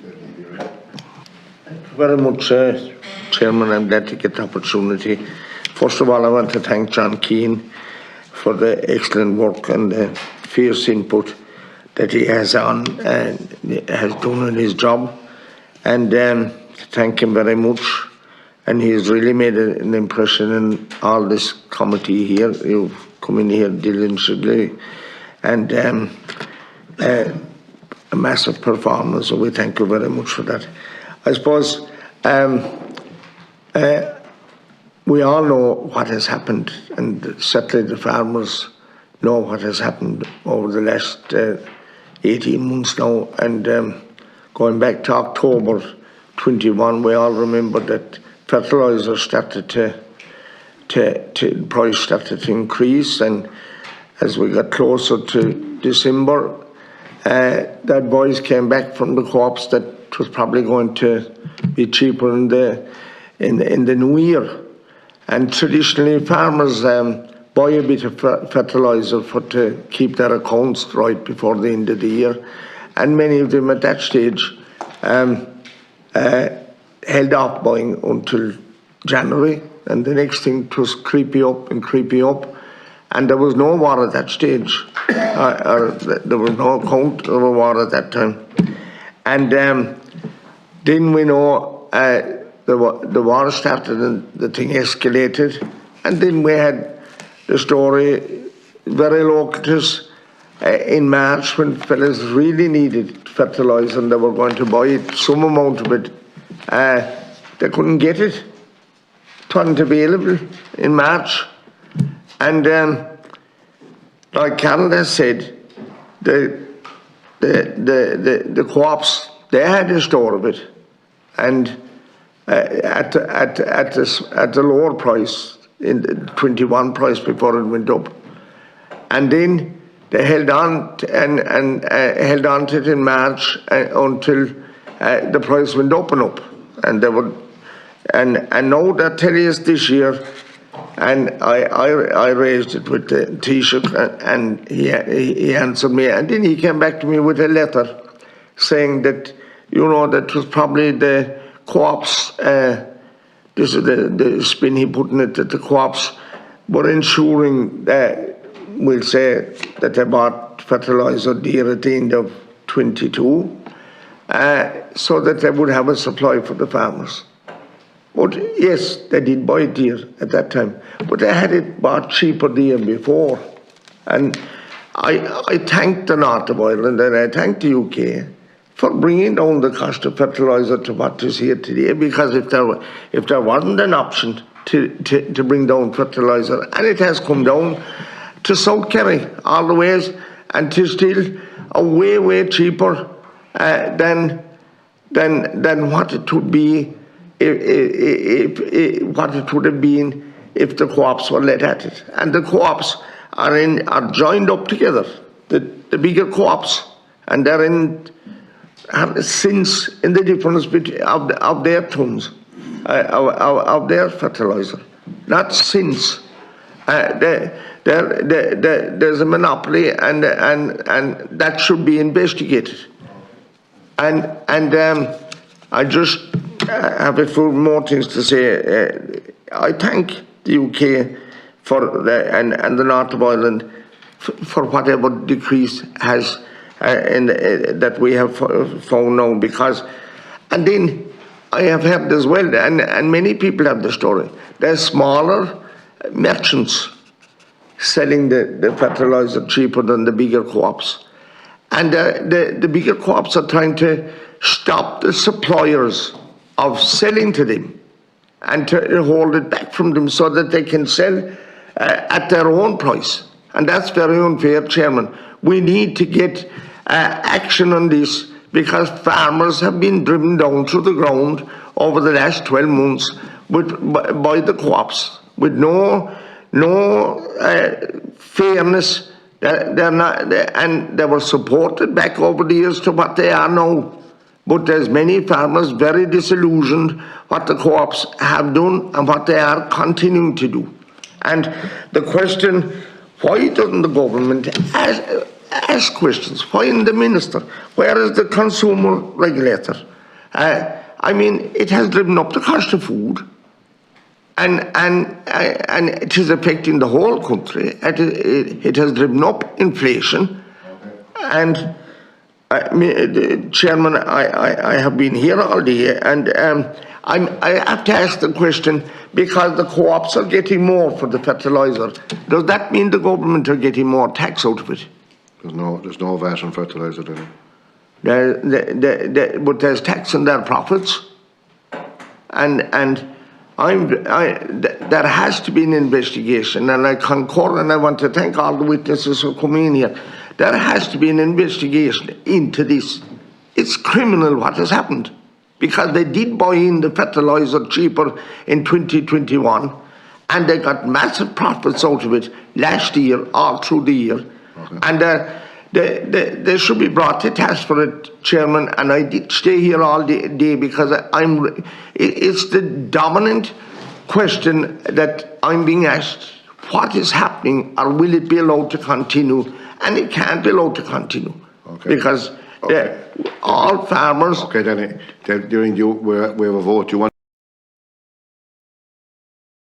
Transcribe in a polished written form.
Thank you very much, Chairman. I'm glad to get the opportunity. First of all, I want to thank John Keane for the excellent work and the fierce input that he has done in his job, and thank him very much. And he's really made an impression in all this committee here. You've come in here diligently, and a massive performance, so we thank you very much for that. I suppose we all know what has happened, and certainly the farmers know what has happened over the last 18 months now. And going back to October 21, we all remember that fertiliser started the price started to increase, and as we got closer to December, that voice came back from the co-ops that it was probably going to be cheaper in the new year. And traditionally, farmers buy a bit of fertiliser to keep their accounts right before the end of the year, and many of them at that stage held off buying until January, and the next thing it was creepy up, and there was no war at that stage, or there was no account of a war at that time. And then we know the war started and the thing escalated, and then we had the story very local to us in March, when fellas really needed fertiliser and they were going to buy it, some amount of it. They couldn't get it. It wasn't available in March. And like Carol has said, the co-ops, they had a store of it, and at the lower price, in the 21 price before it went up. And then they held on held on to it in March until the price went up and up. And they would, and now they're telling us this year, and I raised it with the Taoiseach, and he answered me, and then he came back to me with a letter saying that, you know, that was probably the co-ops, this is the spin he put in it, that the co-ops were ensuring that, we'll say, that they bought fertiliser dear at the end of 22, so that they would have a supply for the farmers. But yes, they did buy it dear at that time, but they had it bought cheaper the year before. And I thank the North of Ireland and I thank the UK for bringing down the cost of fertiliser to what is here today, because if there wasn't an option to bring down fertiliser, and it has come down to South Kerry all the ways, and to still a way cheaper than what it would be what it would have been if the co-ops were let at it. And the co-ops are joined up together, the bigger co-ops, and they're in since in the difference between of their tons of their fertiliser, not since. There's a monopoly, and that should be investigated. And I just have a few more things to say. I thank the UK for and the North of Ireland for whatever decrease has that we have found now, because, and then I have heard as well, and many people have the story, there's smaller merchants selling the fertiliser cheaper than the bigger co-ops, and the bigger co-ops are trying to stop the suppliers of selling to them and to hold it back from them so that they can sell at their own price. And that's very unfair, Chairman. We need to get action on this, because farmers have been driven down to the ground over the last 12 months by the co-ops with no fairness. They're not, and they were supported back over the years to what they are now. But there's many farmers very disillusioned what the co-ops have done and what they are continuing to do. And the question, why doesn't the government ask questions? Why isn't the minister? Where is the consumer regulator? I mean, it has driven up the cost of food, and it is affecting the whole country. It has driven up inflation, and Chairman, I have been here all day, and I have to ask the question, because the co-ops are getting more for the fertiliser. Does that mean the government are getting more tax out of it? There's no VAT on fertiliser, Danny. But there's tax on their profits, and there has to be an investigation, and I concur, and I want to thank all the witnesses who come in here. There has to be an investigation into this. It's criminal what has happened, because they did buy in the fertiliser cheaper in 2021, and they got massive profits out of it last year, all through the year. Okay. And they should be brought to task for it, Chairman, and I did stay here all day because it's the dominant question that I'm being asked. What is happening, or will it be allowed to continue? And it can't be allowed to continue. Okay. Because all farmers... Okay, Danny, we have a vote. Do you want